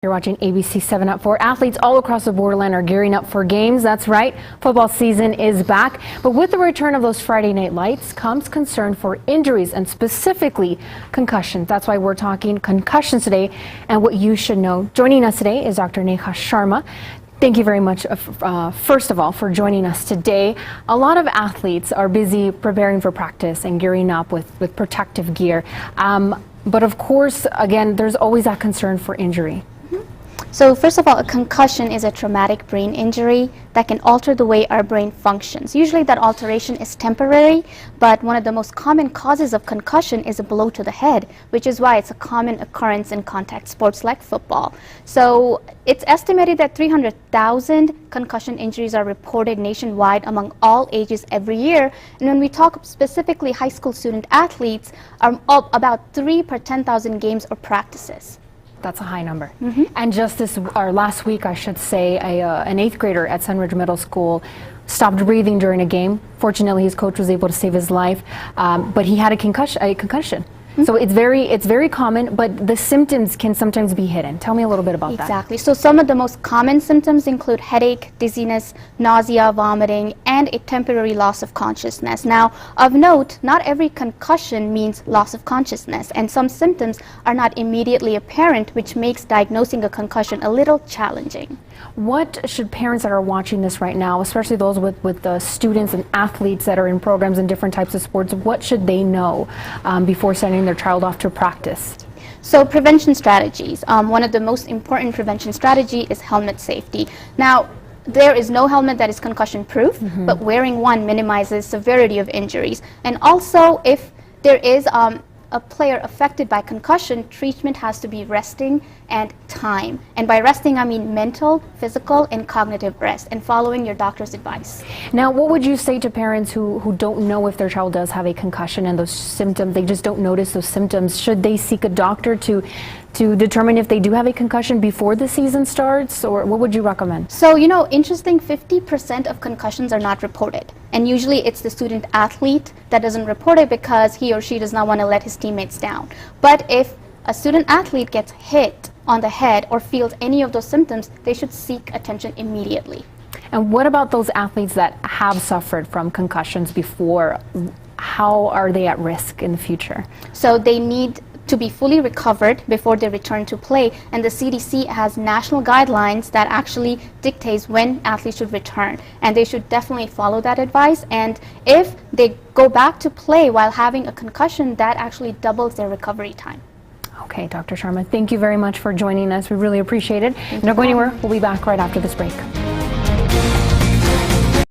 You're watching ABC 7 at 4. Athletes all across the borderland are gearing up for games. That's right. Football season is back. But with the return of those Friday night lights comes concern for injuries and specifically concussions. That's why we're talking concussions today and what you should know. Joining us today is Dr. Neha Sharma. Thank you very much, first of all, for joining us today. A lot of athletes are busy preparing for practice and gearing up with protective gear. But of course, again, there's always that concern for injury. So first of all, a concussion is a traumatic brain injury that can alter the way our brain functions. Usually that alteration is temporary, but one of the most common causes of concussion is a blow to the head, which is why it's a common occurrence in contact sports like football. So it's estimated that 300,000 concussion injuries are reported nationwide among all ages every year. And when we talk specifically high school student athletes, about 3 per 10,000 games or practices. That's a high number. And just last week, I should say, an 8th grader at Sunridge Middle School stopped breathing during a game. Fortunately, his coach was able to save his life, but he had a concussion. So it's very common, but the symptoms can sometimes be hidden. Tell me a little bit about that. Exactly. So some of the most common symptoms include headache, dizziness, nausea, vomiting, and a temporary loss of consciousness. Now, of note, not every concussion means loss of consciousness, and some symptoms are not immediately apparent, which makes diagnosing a concussion a little challenging. What should parents that are watching this right now, especially those with the students and athletes that are in programs in different types of sports, what should they know before sending their child off to practice? So prevention strategies. One of the most important prevention strategy is helmet safety. Now, there is no helmet that is concussion proof, but wearing one minimizes severity of injuries. And also, if there is a player affected by concussion, treatment has to be resting and time. And by resting, I mean mental, physical, and cognitive rest, and following your doctor's advice. Now, what would you say to parents who don't know if their child does have a concussion and those symptoms, they just don't notice those symptoms? Should they seek a doctor to determine if they do have a concussion before the season starts, or what would you recommend? So, you know, interesting, 50% of concussions are not reported. And usually it's the student athlete that doesn't report it because he or she does not want to let his teammates down. But if a student athlete gets hit on the head or feels any of those symptoms, they should seek attention immediately. And what about those athletes that have suffered from concussions before? How are they at risk in the future? So they need to be fully recovered before they return to play, and the CDC has national guidelines that actually dictates when athletes should return, and they should definitely follow that advice. And if they go back to play while having a concussion, that actually doubles their recovery time. Okay, Dr. Sharma, thank you very much for joining us. We really appreciate it. Don't go anywhere. We'll be back right after this break.